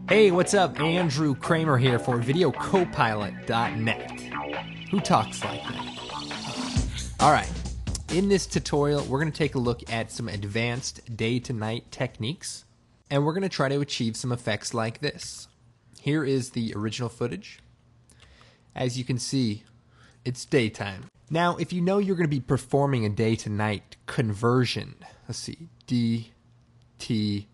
Hey, what's up? Andrew Kramer here for VideoCopilot.net. Who talks like that? Alright, in this tutorial, we're going to take a look at some advanced day-to-night techniques, and we're going to try to achieve some effects like this. Here is the original footage. As you can see, it's daytime. Now, if you know you're going to be performing a day-to-night conversion, let's see, DTNC.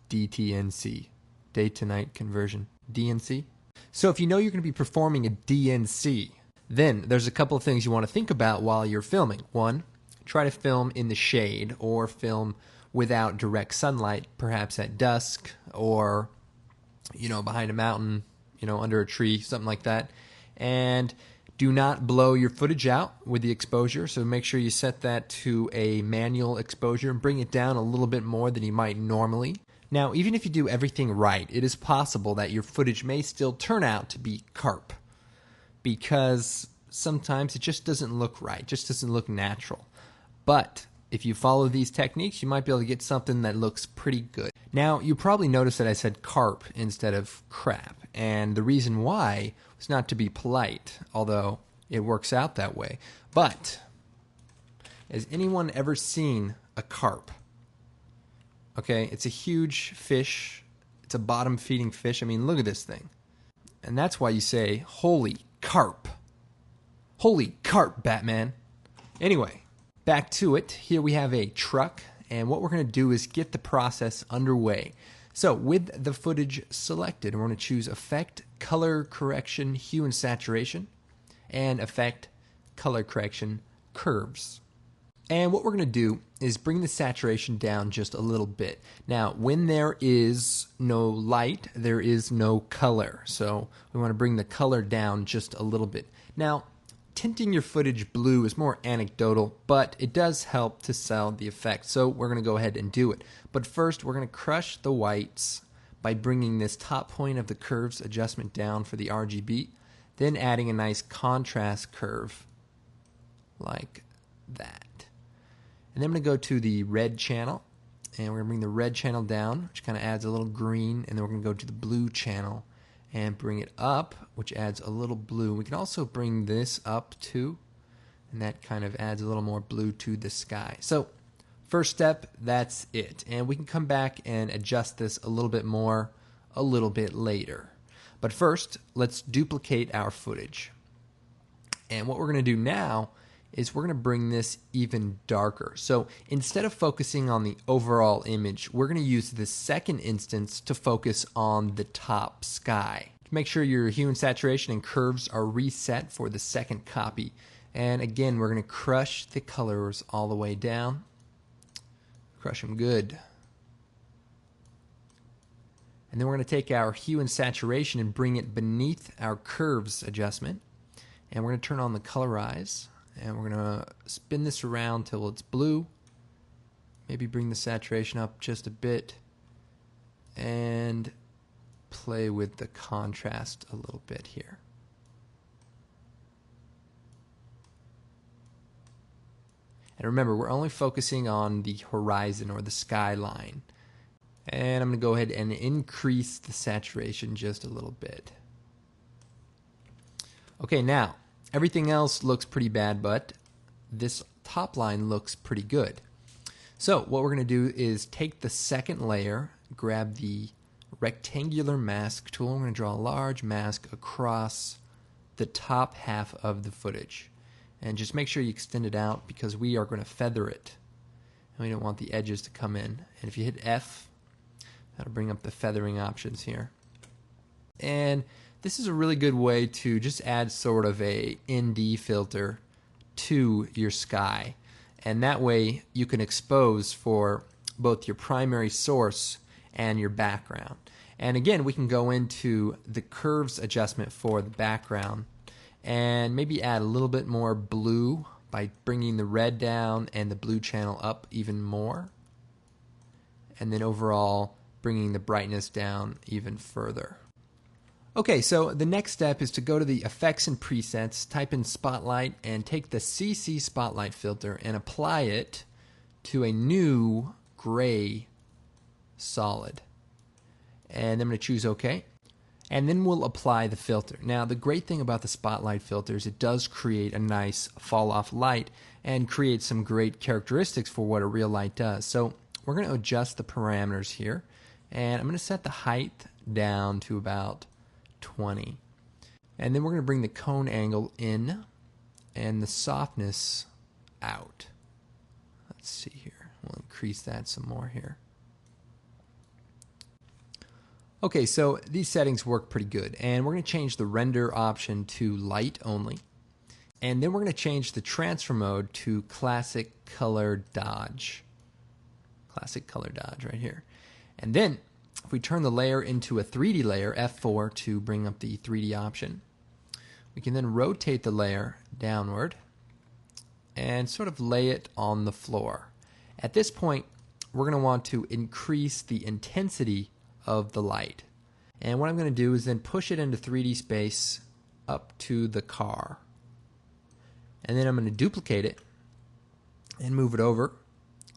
DTNC, day to night conversion, DNC. So if you know you're going to be performing a DNC, then there's a couple of things you want to think about while you're filming. One, try to film in the shade or film without direct sunlight, perhaps at dusk or, behind a mountain, under a tree, something like that. And do not blow your footage out with the exposure, so make sure you set that to a manual exposure and bring it down a little bit more than you might normally. Now, even if you do everything right, it is possible that your footage may still turn out to be carp, because sometimes it just doesn't look right, just doesn't look natural. But if you follow these techniques, you might be able to get something that looks pretty good. Now, you probably noticed that I said carp instead of crap, and the reason why was not to be polite, although it works out that way. But has anyone ever seen a carp? Okay, it's a huge fish. It's a bottom-feeding fish. I mean, look at this thing. And that's why you say, holy carp. Holy carp, Batman. Anyway, back to it. Here we have a truck, and what we're going to do is get the process underway. So, with the footage selected, we're going to choose Effect, Color Correction, Hue and Saturation, and Effect, Color Correction, Curves. And what we're going to do is bring the saturation down just a little bit. Now, when there is no light, there is no color. So we want to bring the color down just a little bit. Now, tinting your footage blue is more anecdotal, but it does help to sell the effect. So we're going to go ahead and do it. But first, we're going to crush the whites by bringing this top point of the curves adjustment down for the RGB, then adding a nice contrast curve like that. And then I'm going to go to the red channel, and we're going to bring the red channel down, which kind of adds a little green, and then we're going to go to the blue channel and bring it up, which adds a little blue. We can also bring this up too, and that kind of adds a little more blue to the sky. So first step, that's it. And we can come back and adjust this a little bit more a little bit later. But first, let's duplicate our footage. And what we're going to do now is we're going to bring this even darker. So instead of focusing on the overall image, we're going to use the second instance to focus on the top sky. Make sure your hue and saturation and curves are reset for the second copy. And again, we're going to crush the colors all the way down. Crush them good. And then we're going to take our hue and saturation and bring it beneath our curves adjustment. And we're going to turn on the colorize. And we're going to spin this around till it's blue. Maybe bring the saturation up just a bit. And play with the contrast a little bit here. And remember, we're only focusing on the horizon or the skyline. And I'm going to go ahead and increase the saturation just a little bit. Okay, now, everything else looks pretty bad, but this top line looks pretty good. So what we're going to do is take the second layer, grab the rectangular mask tool. I'm going to draw a large mask across the top half of the footage. And just make sure you extend it out because we are going to feather it. And we don't want the edges to come in. And if you hit F, that'll bring up the feathering options here. And this is a really good way to just add sort of a ND filter to your sky. And that way you can expose for both your primary source and your background. And again, we can go into the curves adjustment for the background and maybe add a little bit more blue by bringing the red down and the blue channel up even more. And then overall bringing the brightness down even further. Okay, so the next step is to go to the effects and presets, type in Spotlight, and take the CC Spotlight filter and apply it to a new gray solid. And I'm going to choose OK. And then we'll apply the filter. Now, the great thing about the spotlight filter is it does create a nice fall-off light and create some great characteristics for what a real light does. So we're going to adjust the parameters here. And I'm going to set the height down to about 20. And then we're going to bring the cone angle in and the softness out. Let's see here. We'll increase that some more here. Okay, so these settings work pretty good. And we're going to change the render option to light only. And then we're going to change the transfer mode to classic color dodge. Classic color dodge right here. And then if we turn the layer into a 3D layer, F4 to bring up the 3D option, we can then rotate the layer downward and sort of lay it on the floor. At this point, we're going to want to increase the intensity of the light. And what I'm going to do is then push it into 3D space up to the car. And then I'm going to duplicate it and move it over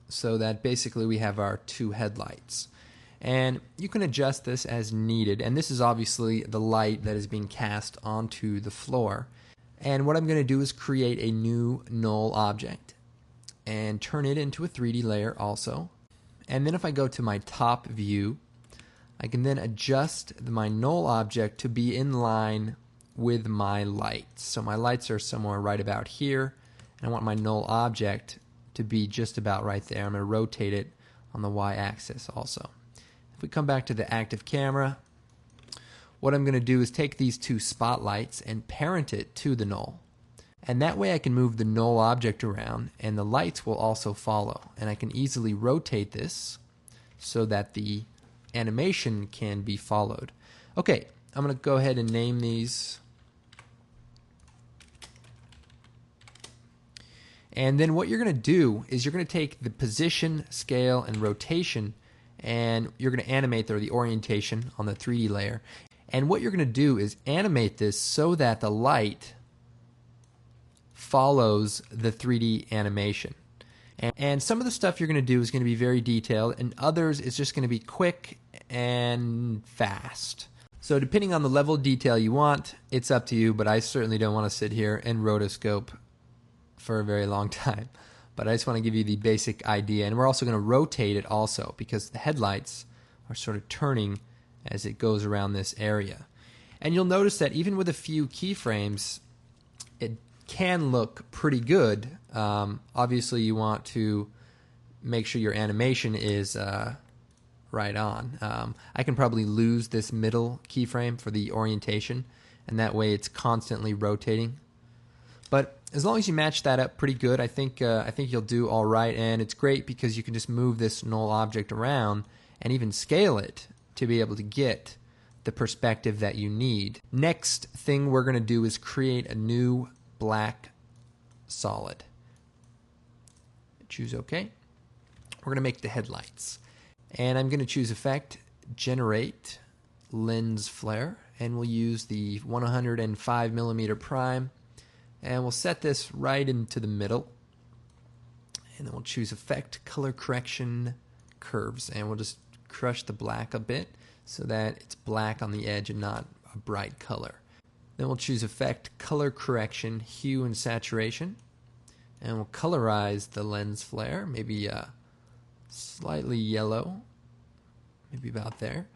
so that basically we have our two headlights. And you can adjust this as needed. And this is obviously the light that is being cast onto the floor. And what I'm going to do is create a new null object and turn it into a 3D layer also. And then if I go to my top view, I can then adjust my null object to be in line with my lights. So my lights are somewhere right about here, and I want my null object to be just about right there. I'm going to rotate it on the y-axis also. If we come back to the active camera, what I'm going to do is take these two spotlights and parent it to the null. And that way I can move the null object around, and the lights will also follow. And I can easily rotate this so that the animation can be followed. Okay, I'm going to go ahead and name these. And then what you're going to do is you're going to take the position, scale, and rotation, and you're going to animate the orientation on the 3D layer. And what you're going to do is animate this so that the light follows the 3D animation. And some of the stuff you're going to do is going to be very detailed, and others is just going to be quick and fast. So depending on the level of detail you want, it's up to you, but I certainly don't want to sit here and rotoscope for a very long time. But I just want to give you the basic idea. And we're also going to rotate it also because the headlights are sort of turning as it goes around this area. And you'll notice that even with a few keyframes, it can look pretty good. Obviously you want to make sure your animation is right on. I can probably lose this middle keyframe for the orientation, and that way it's constantly rotating. But as long as you match that up pretty good, I think you'll do all right. And it's great because you can just move this null object around and even scale it to be able to get the perspective that you need. Next thing we're going to do is create a new black solid. Choose OK. We're going to make the headlights. And I'm going to choose Effect, Generate, Lens Flare, and we'll use the 105mm prime. And we'll set this right into the middle. And then we'll choose Effect, Color Correction, Curves. And we'll just crush the black a bit so that it's black on the edge and not a bright color. Then we'll choose Effect, Color Correction, Hue and Saturation. And we'll colorize the lens flare, maybe slightly yellow, maybe about there.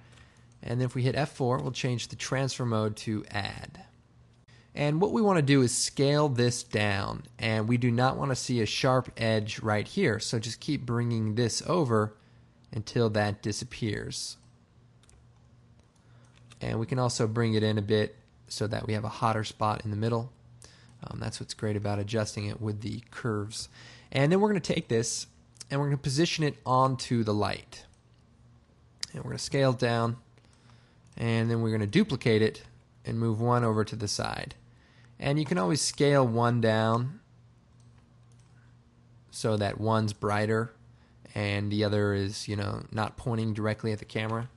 And then if we hit F4, we'll change the transfer mode to Add. And what we want to do is scale this down, and we do not want to see a sharp edge right here, so just keep bringing this over until that disappears. And we can also bring it in a bit so that we have a hotter spot in the middle. That's what's great about adjusting it with the curves. And then we're going to take this and we're going to position it onto the light. And we're going to scale it down, and then we're going to duplicate it and move one over to the side. And you can always scale one down so that one's brighter and the other is, not pointing directly at the camera.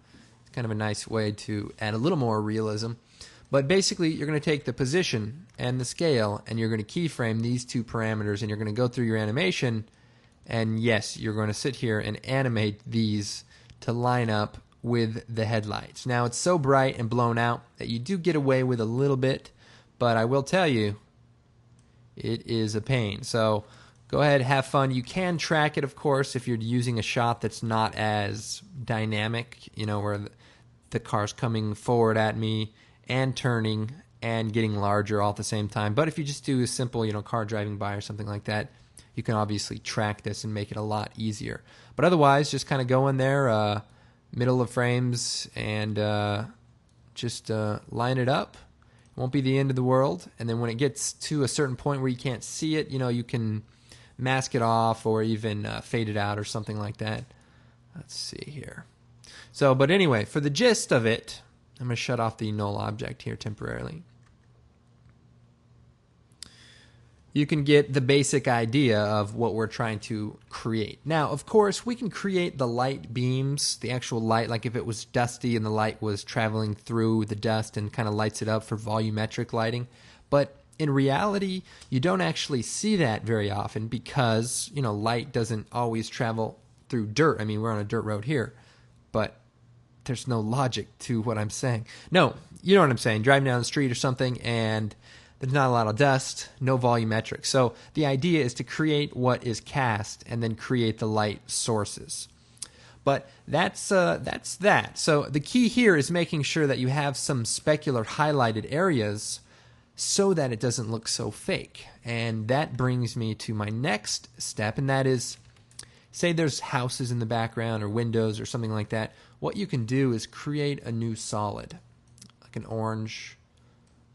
It's kind of a nice way to add a little more realism. But basically, you're going to take the position and the scale, and you're going to keyframe these two parameters, and you're going to go through your animation, and yes, you're going to sit here and animate these to line up with the headlights. Now it's so bright and blown out that you do get away with a little bit, but I will tell you, it is a pain. So go ahead, have fun. You can track it, of course, if you're using a shot that's not as dynamic, where the car's coming forward at me and turning and getting larger all at the same time. But if you just do a simple, car driving by or something like that, you can obviously track this and make it a lot easier. But otherwise, just kind of go in there, middle of frames, and just line it up. It won't be the end of the world. And then when it gets to a certain point where you can't see it, you can mask it off or even fade it out or something like that. Let's see here. So, but anyway, for the gist of it, I'm going to shut off the null object here temporarily. You can get the basic idea of what we're trying to create. Now, of course, we can create the light beams, the actual light, like if it was dusty and the light was traveling through the dust and kind of lights it up for volumetric lighting. But in reality, you don't actually see that very often because, light doesn't always travel through dirt. I mean, we're on a dirt road here, but there's no logic to what I'm saying. No, you know what I'm saying. Driving down the street or something and there's not a lot of dust, no volumetric. So the idea is to create what is cast and then create the light sources. But that's that. So the key here is making sure that you have some specular highlighted areas so that it doesn't look so fake. And that brings me to my next step, and that is, say there's houses in the background or windows or something like that. What you can do is create a new solid, like an orange,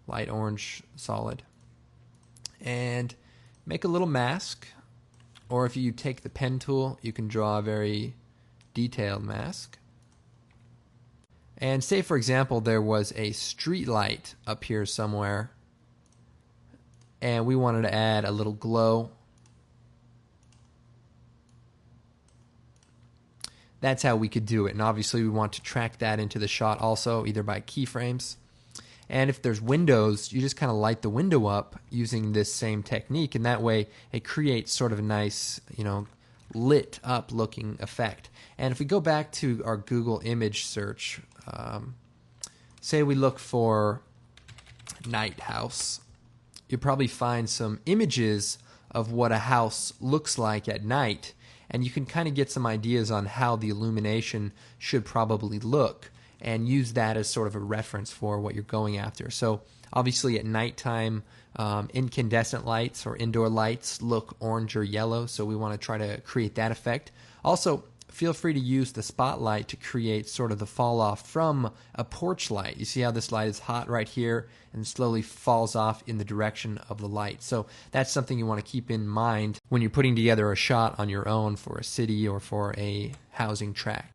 light orange solid, and make a little mask. Or if you take the pen tool, you can draw a very detailed mask. And say, for example, there was a street light up here somewhere, and we wanted to add a little glow. That's how we could do it. And obviously we want to track that into the shot also, either by keyframes. And if there's windows, you just kind of light the window up using this same technique, and that way it creates sort of a nice, lit up looking effect. And if we go back to our Google image search, say we look for night house, you'll probably find some images of what a house looks like at night, and you can kind of get some ideas on how the illumination should probably look, and use that as sort of a reference for what you're going after. So obviously at nighttime, incandescent lights or indoor lights look orange or yellow, so we want to try to create that effect. Also, feel free to use the spotlight to create sort of the fall off from a porch light. You see how this light is hot right here and slowly falls off in the direction of the light. So that's something you want to keep in mind when you're putting together a shot on your own for a city or for a housing tract.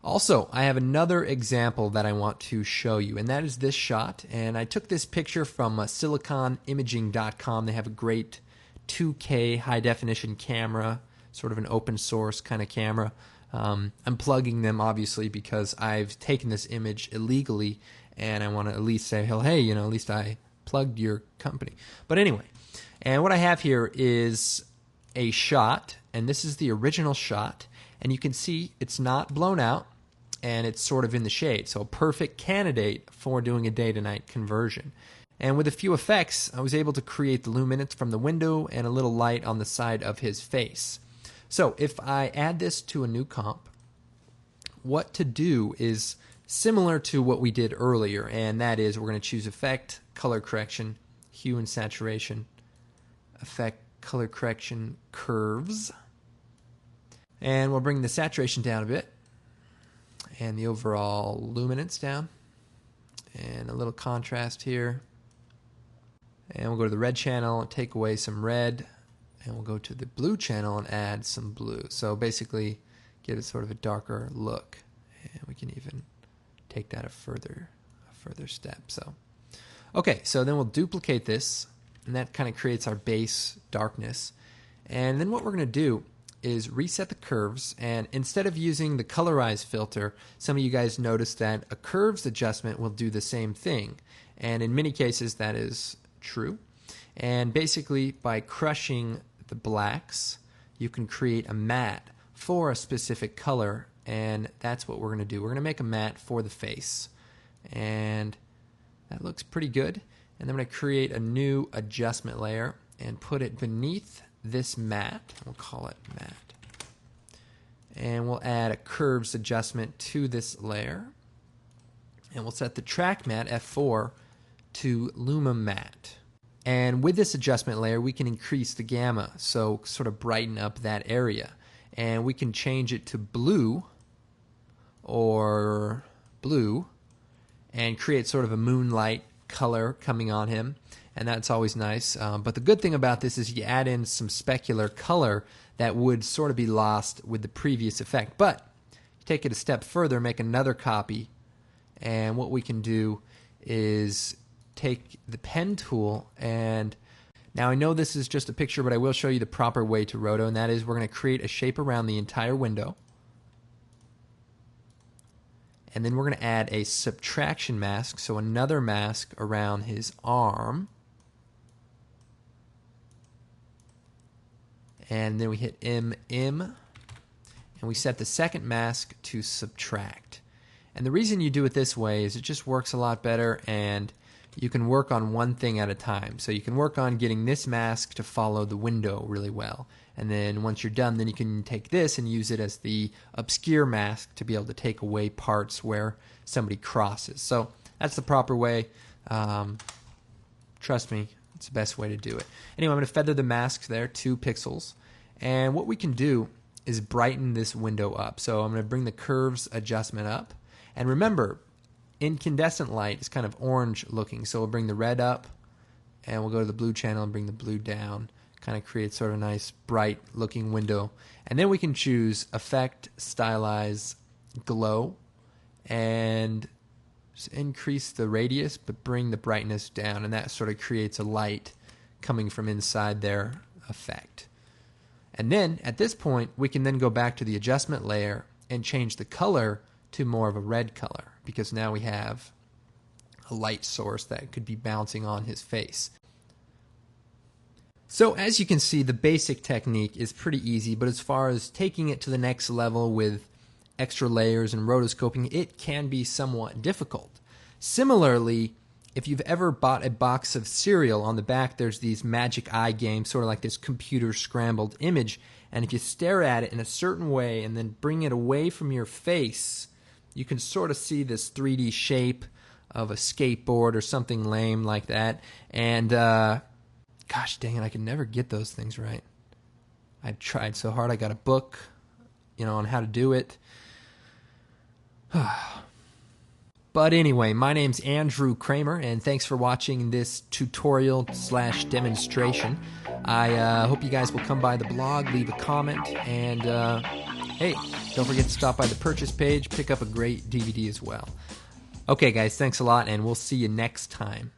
Also, I have another example that I want to show you, and that is this shot. And I took this picture from siliconimaging.com. They have a great 2K high-definition camera, sort of an open-source kind of camera. I'm plugging them, obviously, because I've taken this image illegally, and I want to at least say, hey, at least I plugged your company. But anyway, and what I have here is a shot, and this is the original shot, and you can see it's not blown out, and it's sort of in the shade. So a perfect candidate for doing a day-to-night conversion. And with a few effects, I was able to create the luminance from the window and a little light on the side of his face. So if I add this to a new comp, what to do is similar to what we did earlier, and that is we're going to choose Effect, Color Correction, Hue and Saturation, Effect, Color Correction, Curves, and we'll bring the saturation down a bit, and the overall luminance down, and a little contrast here. And we'll go to the red channel and take away some red, and we'll go to the blue channel and add some blue. So basically give it sort of a darker look, and we can even take that a further step. So okay, so then we'll duplicate this, and that kind of creates our base darkness. And then what we're going to do is reset the curves, and instead of using the colorize filter, some of you guys noticed that a curves adjustment will do the same thing, and in many cases that is true. And basically by crushing the blacks, you can create a matte for a specific color and that's what we're going to do. We're going to make a matte for the face, and that looks pretty good. And then I'm going to create a new adjustment layer and put it beneath this matte. We'll call it matte. And we'll add a curves adjustment to this layer. And we'll set the track matte, F4, to Luma Matte. And with this adjustment layer, we can increase the gamma, so sort of brighten up that area. And we can change it to blue or blue and create sort of a moonlight color coming on him. And that's always nice. But the good thing about this is you add in some specular color that would sort of be lost with the previous effect. But you take it a step further, make another copy, and what we can do is take the pen tool, and now I know this is just a picture, but I will show you the proper way to roto, and that is we're going to create a shape around the entire window, and then we're going to add a subtraction mask, so another mask around his arm, and then we hit M, and we set the second mask to subtract. And the reason you do it this way is it just works a lot better, and you can work on one thing at a time. So you can work on getting this mask to follow the window really well. And then once you're done, then you can take this and use it as the obscure mask to be able to take away parts where somebody crosses. So that's the proper way. Trust me, it's the best way to do it. Anyway, I'm going to feather the mask there 2 pixels. And what we can do is brighten this window up. So I'm going to bring the curves adjustment up. And remember, incandescent light is kind of orange looking, so we'll bring the red up, and we'll go to the blue channel and bring the blue down. Kind of create sort of a nice bright looking window. And then we can choose Effect, Stylize, Glow, and just increase the radius but bring the brightness down, and that sort of creates a light coming from inside their effect. And then at this point we can then go back to the adjustment layer and change the color to more of a red color, because now we have a light source that could be bouncing on his face. So as you can see, the basic technique is pretty easy, but as far as taking it to the next level with extra layers and rotoscoping, it can be somewhat difficult. Similarly, if you've ever bought a box of cereal, on the back there's these magic eye games, sort of like this computer scrambled image, and if you stare at it in a certain way and then bring it away from your face, you can sort of see this 3D shape of a skateboard or something lame like that. And gosh dang it, I can never get those things right. I tried so hard. I got a book, on how to do it. But anyway, my name's Andrew Kramer, and thanks for watching this tutorial/demonstration. I hope you guys will come by the blog, leave a comment, and hey, don't forget to stop by the purchase page, pick up a great DVD as well. Okay guys, thanks a lot, and we'll see you next time.